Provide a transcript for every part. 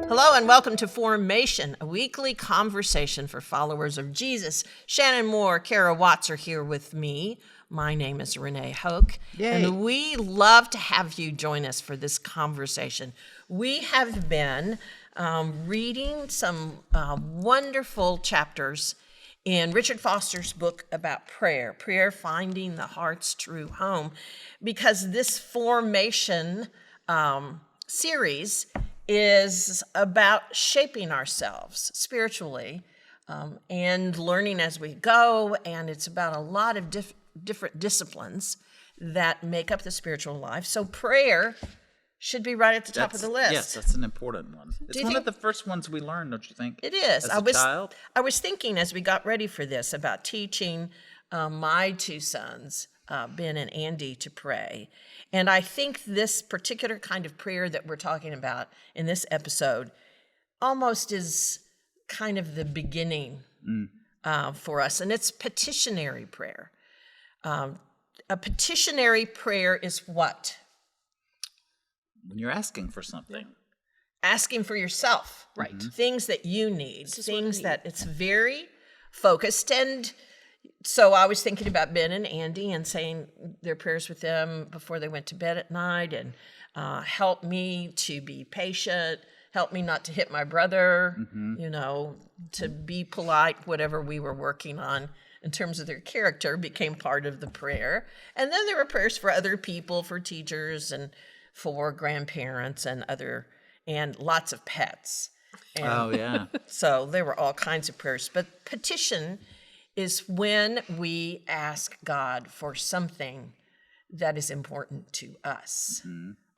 Hello and welcome to Formation, a weekly conversation for followers of Jesus. Shannon Moore, Kara Watts are here with me. My name is Renee Hoke, Yay. and we love to have you join us for this conversation. We have been reading some wonderful chapters in Richard Foster's book about prayer, finding the heart's true home, because this Formation series is about shaping ourselves spiritually and learning as we go, and it's about a lot of different disciplines that make up the spiritual life. So prayer should be right at the top of the list. Yes, that's an important one. It's you one think- of the first ones we learned, don't you think? It is. As a child? I was thinking as we got ready for this about teaching my two sons, Ben and Andy, to pray. And I think this particular kind of prayer that we're talking about in this episode almost is kind of the beginning for us. And it's petitionary prayer. A petitionary prayer is what? When you're asking for something. Asking for yourself. Right. Things that you need, is what I things need. that it's very focused. And so I was thinking about Ben and Andy and saying their prayers with them before they went to bed at night, and help me to be patient, help me not to hit my brother, to be polite, whatever we were working on in terms of their character became part of the prayer. And then there were prayers for other people, for teachers and for grandparents and lots of pets. And Oh, yeah. so there were all kinds of prayers. But petition is when we ask God for something that is important to us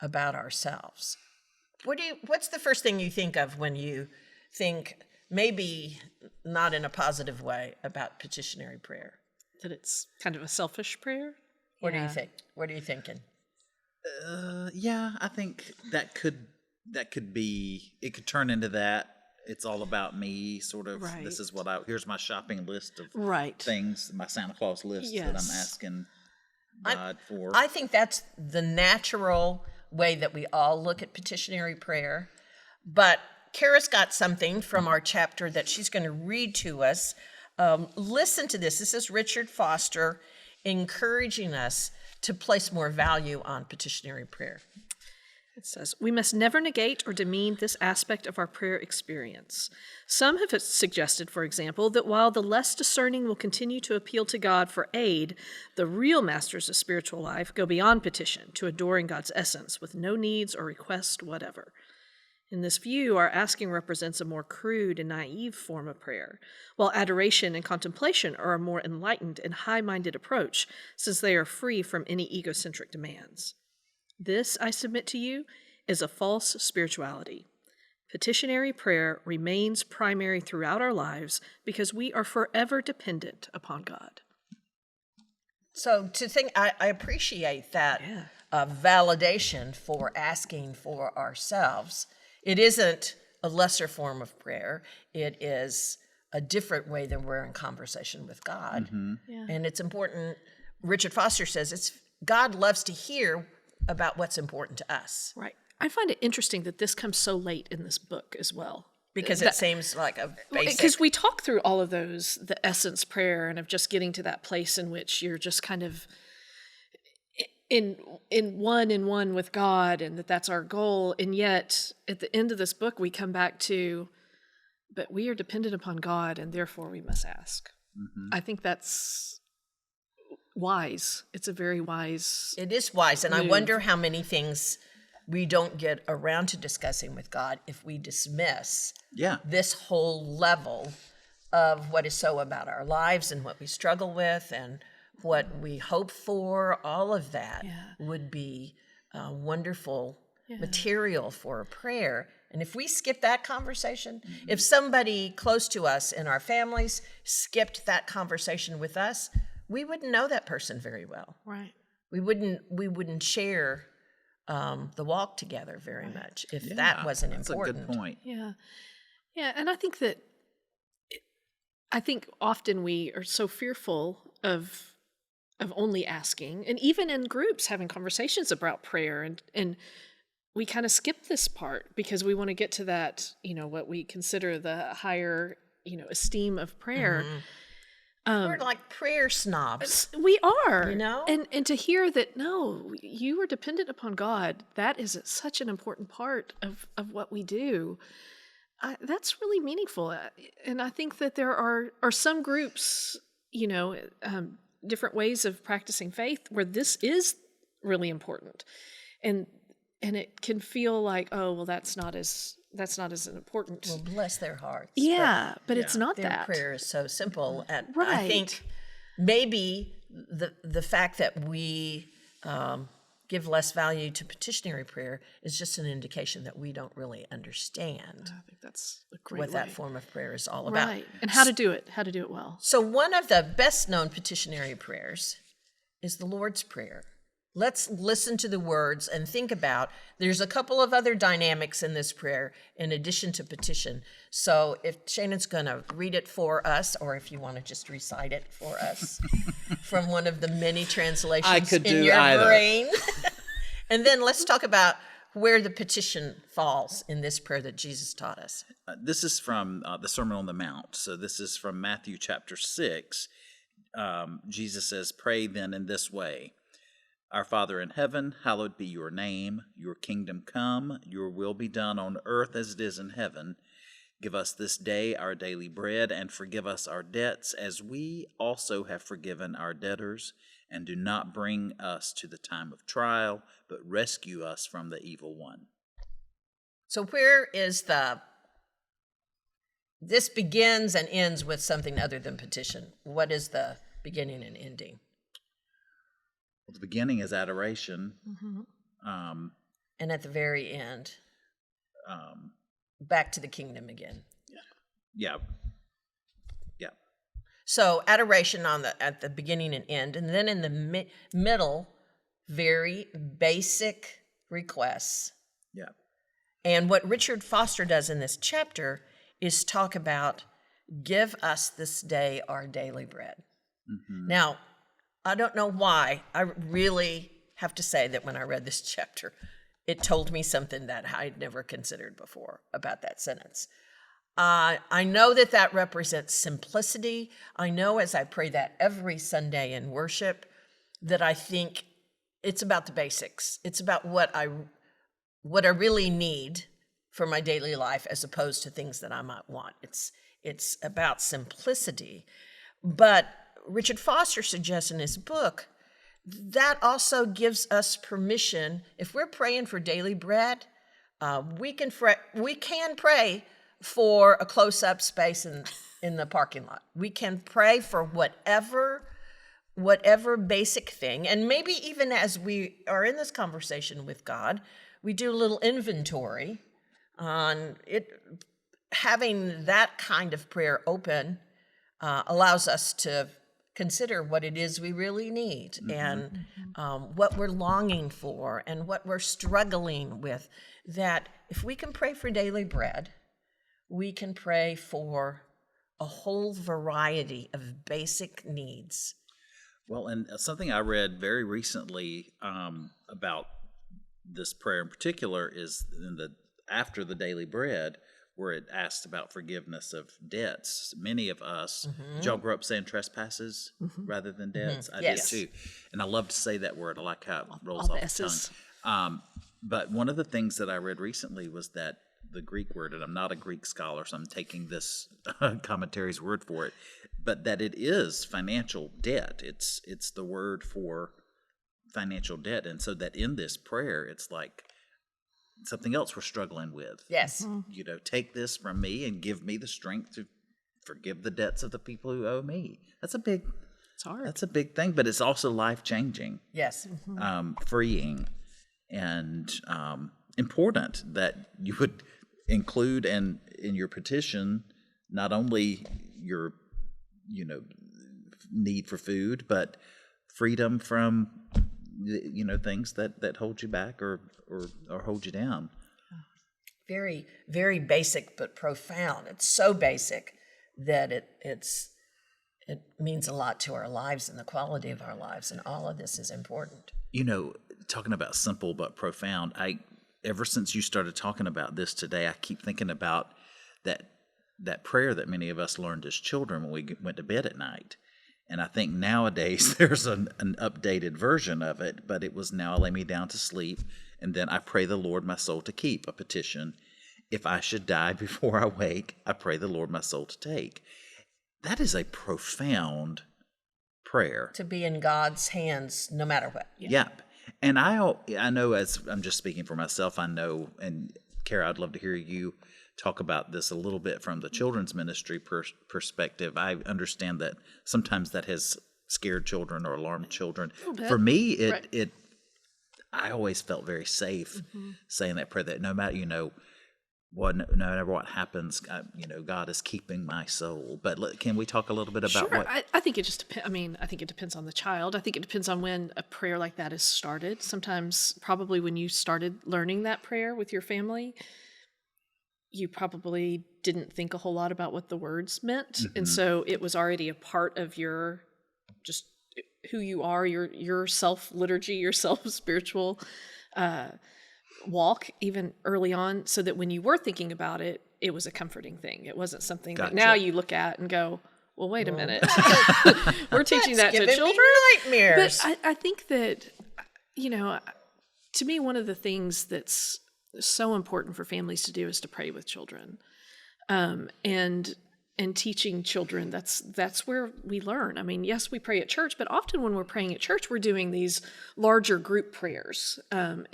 about ourselves. What's the first thing you think of when you think, maybe not in a positive way, about petitionary prayer? That it's kind of a selfish prayer. What do you think? What are you thinking? Yeah, I think that could be, it could turn into that. It's all about me, sort of. Right. This is here's my shopping list of Right. things, my Santa Claus list that I'm Yes. asking God for. I think that's the natural way that we all look at petitionary prayer. But Kara's got something from our chapter that she's going to read to us. Listen to this. This is Richard Foster encouraging us to place more value on petitionary prayer. It says, "We must never negate or demean this aspect of our prayer experience. Some have suggested, for example, that while the less discerning will continue to appeal to God for aid, the real masters of spiritual life go beyond petition to adoring God's essence with no needs or request whatever. In this view, our asking represents a more crude and naive form of prayer, while adoration and contemplation are a more enlightened and high-minded approach, since they are free from any egocentric demands. This, I submit to you, is a false spirituality. Petitionary prayer remains primary throughout our lives because we are forever dependent upon God." So to think, I appreciate that validation for asking for ourselves. It isn't a lesser form of prayer. It is a different way that we're in conversation with God. Yeah. And it's important. Richard Foster says God loves to hear about what's important to us, Right. I find it interesting that this comes so late in this book as well. because it seems like a basic. Because we talk through all of those, the essence prayer, and of just getting to that place in which you're just kind of in one with God, and that's our goal. And yet, at the end of this book, we come back to, but we are dependent upon God, and therefore we must ask. I think that's wise. It's a very wise. It is wise, and I move. wonder how many things we don't get around to discussing with God if we dismiss Yeah. this whole level of what is so about our lives and what we struggle with and what we hope for. All of that would be wonderful material for a prayer. And if we skip that conversation, if somebody close to us in our families skipped that conversation with us, we wouldn't know that person very well. Right. We wouldn't share the walk together very much if that wasn't important. That's a good point. Yeah. Yeah. And I think that, often we are so fearful of only asking, and even in groups having conversations about prayer and we kind of skip this part because we want to get to that, what we consider the higher, esteem of prayer. We're like prayer snobs. We are, know? and to hear that, no, you are dependent upon God. That is such an important part of what we do. That's really meaningful. And I think that there are some groups, different ways of practicing faith where this is really important. And it can feel like, oh, well, that's not as important. Well, bless their hearts. Yeah, but it's not Their that. prayer is so simple. And I Right. think maybe the fact that we give less value to petitionary prayer is just an indication that we don't really understand I think that's a great what that way. form of prayer is all about. Right, and how to do it well. So one of the best known petitionary prayers is the Lord's Prayer. Let's listen to the words and think about, there's a couple of other dynamics in this prayer in addition to petition. So if Shannon's going to read it for us, or if you want to just recite it for us from one of the many translations I could in do your either. brain. And then let's talk about where the petition falls in this prayer that Jesus taught us. This is from the Sermon on the Mount. So this is from Matthew chapter 6. Jesus says, "Pray then in this way. Our Father in heaven, hallowed be your name. Your kingdom come, your will be done on earth as it is in heaven. Give us this day our daily bread, and forgive us our debts as we also have forgiven our debtors. And do not bring us to the time of trial, but rescue us from the evil one." So where is this begins and ends with something other than petition. What is the beginning and ending? Well, the beginning is adoration. And at the very end, Um, back to the kingdom again. yeah. So adoration at the beginning and end, and then in the middle, very basic requests. Yeah. And what Richard Foster does in this chapter is talk about, give us this day our daily bread. Now, I don't know why. I really have to say that when I read this chapter, it told me something that I'd never considered before about that sentence. I know that represents simplicity. I know as I pray that every Sunday in worship that I think it's about the basics. It's about what I really need for my daily life as opposed to things that I might want. It's about simplicity. But Richard Foster suggests in his book that also gives us permission, if we're praying for daily bread, we can pray for a close-up space in the parking lot. We can pray for whatever basic thing, and maybe even as we are in this conversation with God, we do a little inventory on it. Having that kind of prayer open allows us to consider what it is we really need and what we're longing for and what we're struggling with. That if we can pray for daily bread, we can pray for a whole variety of basic needs. Well, and something I read very recently about this prayer in particular is after the daily bread, where it asked about forgiveness of debts. Many of us, did y'all grow up saying trespasses rather than debts? I Yes. did too. And I love to say that word. I like how it rolls All off the the S's. tongue. But one of the things that I read recently was that the Greek word, and I'm not a Greek scholar, so I'm taking this commentary's word for it, but that it is financial debt. It's the word for financial debt. And so that in this prayer, it's like something else we're struggling with. Yes. Take this from me and give me the strength to forgive the debts of the people who owe me. It's hard. That's a big thing, but it's also life-changing, Yes. freeing, and important that you would include in your petition not only your need for food, but freedom from things that hold you back or hold you down. Very, very basic but profound. It's so basic that it means a lot to our lives and the quality of our lives, and all of this is important. Talking about simple but profound, ever since you started talking about this today, I keep thinking about that prayer that many of us learned as children when we went to bed at night. And I think nowadays there's an updated version of it, but it was, now I lay me down to sleep, and then I pray the Lord my soul to keep, a petition. If I should die before I wake, I pray the Lord my soul to take. That is a profound prayer. To be in God's hands no matter what. Yep. And I know, as I'm just speaking for myself, I know, and Kara, I'd love to hear you talk about this a little bit from the children's ministry perspective. I understand that sometimes that has scared children or alarmed children. For me, I always felt very safe saying that prayer, that no matter, no matter what happens, God is keeping my soul. But can we talk a little bit about what? I think it just depends. I mean, I think it depends on the child. I think it depends on when a prayer like that is started. Sometimes, probably when you started learning that prayer with your family, you probably didn't think a whole lot about what the words meant. And so it was already a part of your, just who you are, your self-liturgy, your self-spiritual walk, even early on, so that when you were thinking about it, it was a comforting thing. It wasn't something that now you look at and go, well, wait a minute. We're teaching that to children? Nightmares. But I think that, to me, one of the things that's so important for families to do is to pray with children, and teaching children. That's where we learn. I mean, yes, we pray at church, but often when we're praying at church, we're doing these larger group prayers, and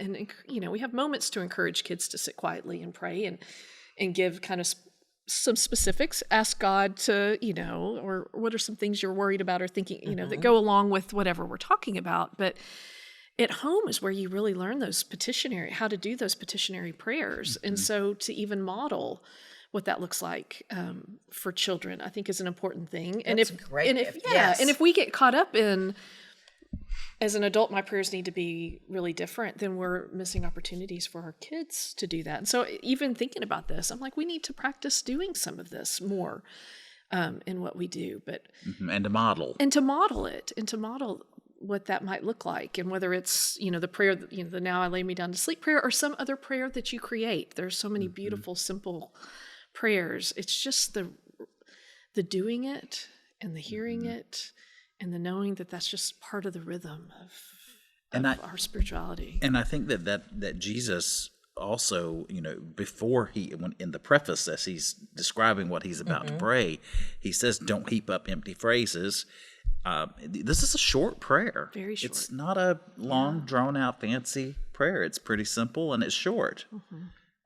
we have moments to encourage kids to sit quietly and pray and give kind of some specifics. Ask God to, or what are some things you're worried about or thinking, that go along with whatever we're talking about, but. At home is where you really learn how to do those petitionary prayers. And so to even model what that looks like for children, I think is an important thing. And if we get caught up in, as an adult, my prayers need to be really different, then we're missing opportunities for our kids to do that. And so even thinking about this, I'm like, we need to practice doing some of this more in what we do, but and to model what that might look like, and whether it's the prayer, the now I lay me down to sleep prayer, or some other prayer that you create. There's so many beautiful, simple prayers. It's just the doing it and the hearing it and the knowing that that's just part of the rhythm of our spirituality. And I think that Jesus also, before in the preface, as he's describing what he's about to pray, he says, "Don't heap up empty phrases." This is a short prayer. Very short. It's not a long, drawn-out, fancy prayer. It's pretty simple and it's short,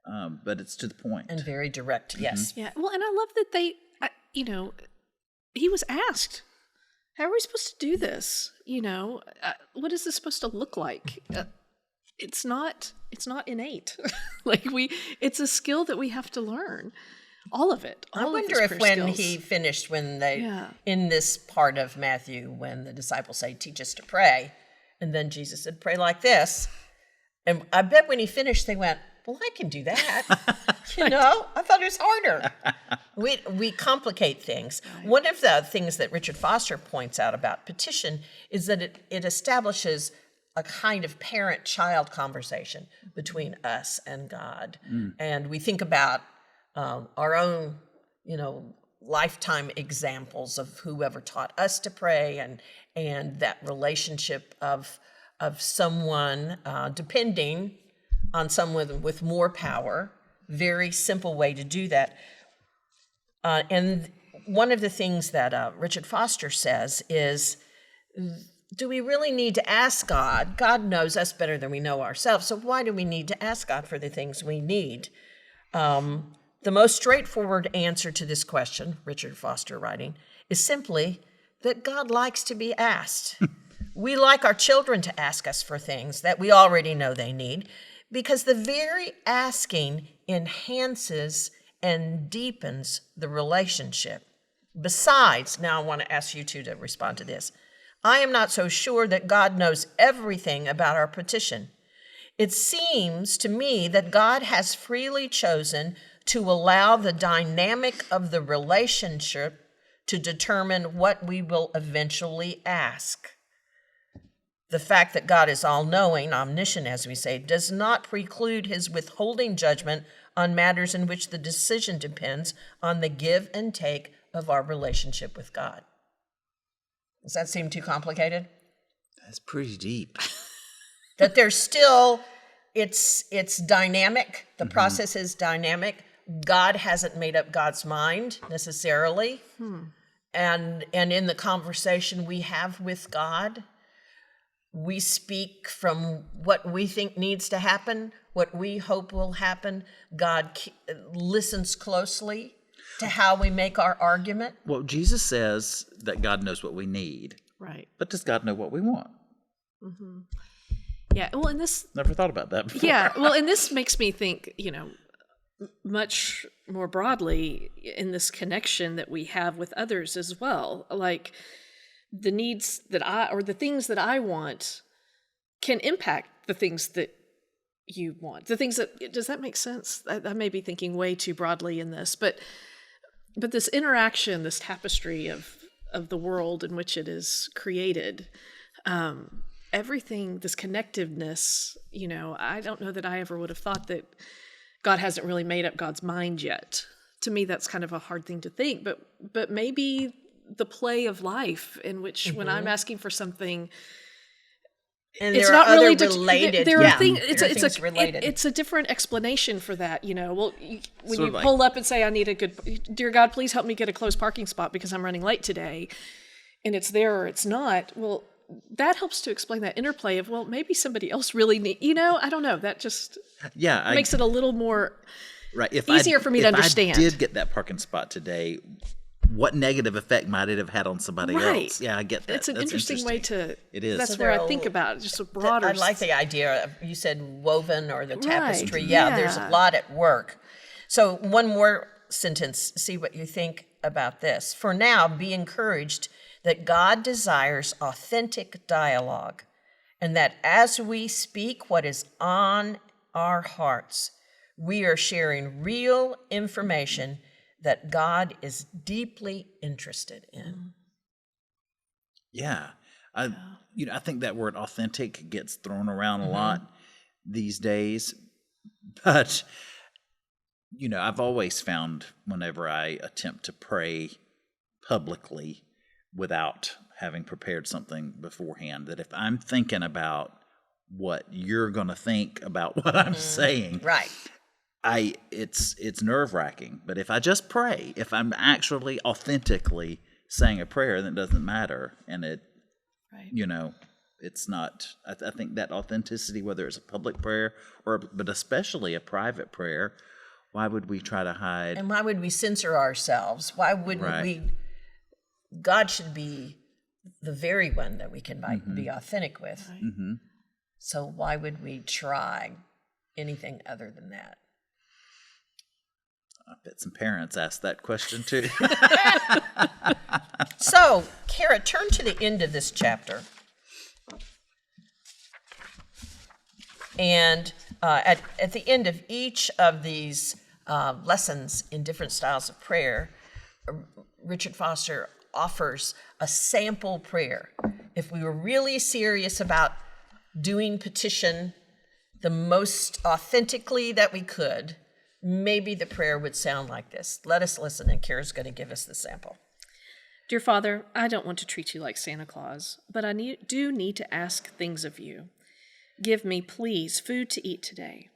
but it's to the point. And very direct, yes. Yeah, well, and I love that he was asked, how are we supposed to do this? What is this supposed to look like? It's not innate. It's a skill that we have to learn. All of it. I wonder if when he finished, in this part of Matthew, when the disciples say, teach us to pray, and then Jesus said, pray like this. And I bet when he finished, they went, well, I can do that. I thought it was harder. We complicate things. Right. One of the things that Richard Foster points out about petition is that it establishes a kind of parent-child conversation between us and God. And we think about our own, lifetime examples of whoever taught us to pray, and that relationship of someone depending on someone with more power. Very simple way to do that. And one of the things that Richard Foster says is, do we really need to ask God? God knows us better than we know ourselves, so why do we need to ask God for the things we need? The most straightforward answer to this question, Richard Foster writing, is simply that God likes to be asked. We like our children to ask us for things that we already know they need, because the very asking enhances and deepens the relationship. Besides, now I want to ask you two to respond to this. I am not so sure that God knows everything about our petition. It seems to me that God has freely chosen to allow the dynamic of the relationship to determine what we will eventually ask. The fact that God is all-knowing, omniscient, as we say, does not preclude his withholding judgment on matters in which the decision depends on the give and take of our relationship with God. Does that seem too complicated? That's pretty deep. That there's still, it's dynamic. The process is dynamic. God hasn't made up God's mind necessarily. And in the conversation we have with God, we speak from what we think needs to happen, what we hope will happen. God listens closely to how we make our argument. Well, Jesus says that God knows what we need, Right. but does God know what we want? Yeah. Well, and this, Never thought about that before. yeah. Well, and this makes me think, much more broadly in this connection that we have with others as well. Like the needs that or the things that I want can impact the things that you want. The things that, does that make sense? I may be thinking way too broadly in this, but this interaction, this tapestry of the world in which it is created, everything, this connectiveness, I don't know that I ever would have thought that God hasn't really made up God's mind yet. To me, that's kind of a hard thing to think, but maybe the play of life in which when I'm asking for something, And it's there not are really other related. There yeah, are things. there are things related. It's a different explanation for that. Well, when Sort you of like- pull up and say, "I need a good, dear God, please help me get a close parking spot because I'm running late today," and it's there or it's not. Well, that helps to explain that interplay of, well, maybe somebody else really need. I don't know. That just Yeah, makes it a little more right. If easier for me to understand. If I did get that parking spot today, what negative effect might it have had on somebody Right. else? Yeah, I get that. It's an That's interesting way to. It is. That's So where there I are- think about it, just a broader. I like the idea of, you said woven or the tapestry. Right, Yeah, there's a yeah. lot at work. So one more sentence, see what you think about this. For now, be encouraged that God desires authentic dialogue, and that as we speak what is on our hearts, we are sharing real information that God is deeply interested in. Yeah. I think that word authentic gets thrown around a lot these days. But, I've always found whenever I attempt to pray publicly without having prepared something beforehand, that if I'm thinking about what you're going to think about what I'm saying, Right. it's nerve-wracking. But if I just pray, if I'm actually authentically saying a prayer, then it doesn't matter. And it, Right. it's not, I think that authenticity, whether it's a public prayer but especially a private prayer, why would we try to hide? And why would we censor ourselves? Why wouldn't Right. we? God should be the very one that we can be authentic with. Mm-hmm. So why would we try anything other than that? I bet some parents ask that question too. So, Kara, turn to the end of this chapter. And at the end of each of these lessons in different styles of prayer, Richard Foster offers a sample prayer. If we were really serious about doing petition the most authentically that we could, maybe the prayer would sound like this. Let us listen, and Kara's going to give us the sample. Dear Father, I don't want to treat you like Santa Claus, but I do need to ask things of you. Give me, please, food to eat today.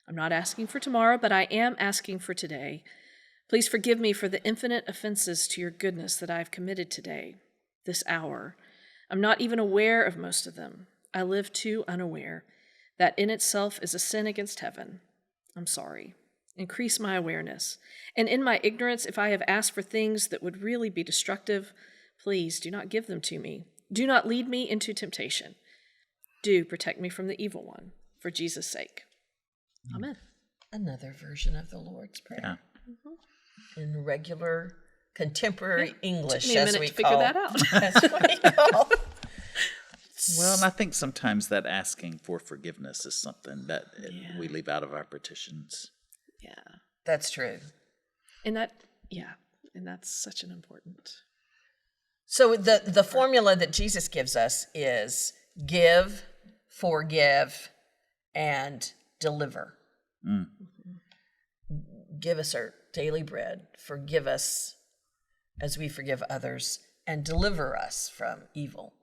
I'm not asking for tomorrow, but I am asking for today. Please forgive me for the infinite offenses to your goodness that I have committed today, this hour. I'm not even aware of most of them. I live too unaware. That in itself is a sin against heaven. I'm sorry. Increase my awareness. And in my ignorance, if I have asked for things that would really be destructive, please do not give them to me. Do not lead me into temptation. Do protect me from the evil one, for Jesus' sake. Amen. Another version of the Lord's Prayer. Yeah. In regular contemporary English, Took me a as minute we to figure call. that out. That's what we call. Well, and I think sometimes that asking for forgiveness is something that we leave out of our petitions. Yeah. That's true. And that's such an important. So the formula that Jesus gives us is give, forgive, and deliver. Give us our daily bread. Forgive us as we forgive others, and deliver us from evil.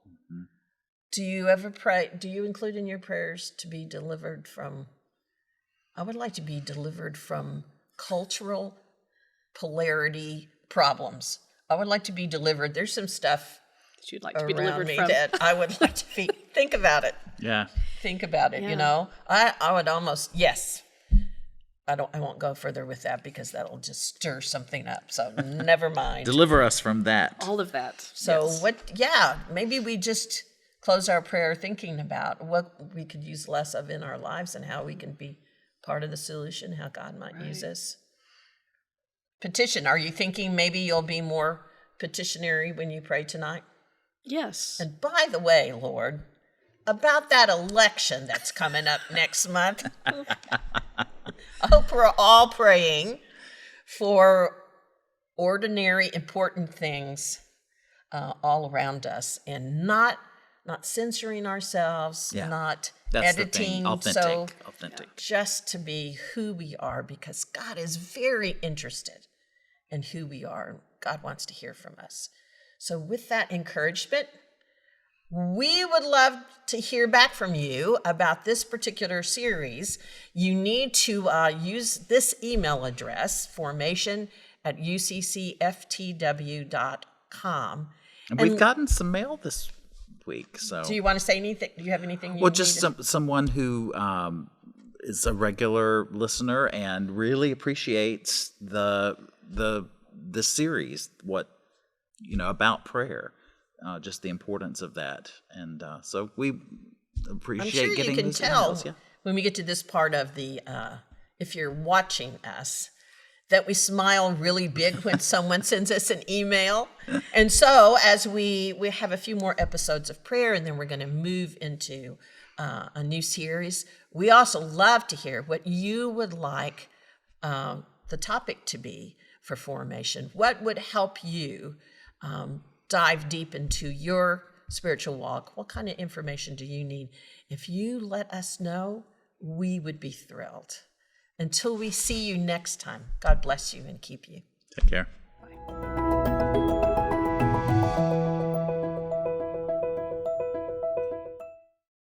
Do you ever pray? Do you include in your prayers to be delivered from? I would like to be delivered from cultural polarity problems. I would like to be delivered. There's some stuff That you'd like to be around delivered me from. that I would like to be. Think about it. Yeah. Think about it. Yeah. You know, I would almost yes. I won't go further with that because that'll just stir something up. So never mind. Deliver us from that. All of that. So yes. maybe we just close our prayer thinking about what we could use less of in our lives and how we can be part of the solution, how God might use us. Petition. Are you thinking maybe you'll be more petitionary when you pray tonight? Yes. And by the way, Lord, about that election that's coming up next month, I hope we're all praying for ordinary, important things all around us, and not censoring ourselves, Yeah. not That's the editing. thing. Authentic. So Authentic. just to be who we are, because God is very interested in who we are. God wants to hear from us. So with that encouragement, we would love to hear back from you about this particular series. You need to use this email address, formation@uccftw.com. And we've gotten some mail this week. So Do you want to say anything? Do you have anything you well, need just to- someone who is a regular listener and really appreciates the series, what about prayer, just the importance of that, and so we appreciate I'm sure you getting can those tell emails. Yeah. when we get to this part of the, if you're watching us, that we smile really big when someone sends us an email. And so as we have a few more episodes of prayer, and then we're going to move into a new series, we also love to hear what you would like the topic to be for Formation. What would help you dive deep into your spiritual walk? What kind of information do you need? If you let us know, we would be thrilled. Until we see you next time, God bless you and keep you. Take care. Bye.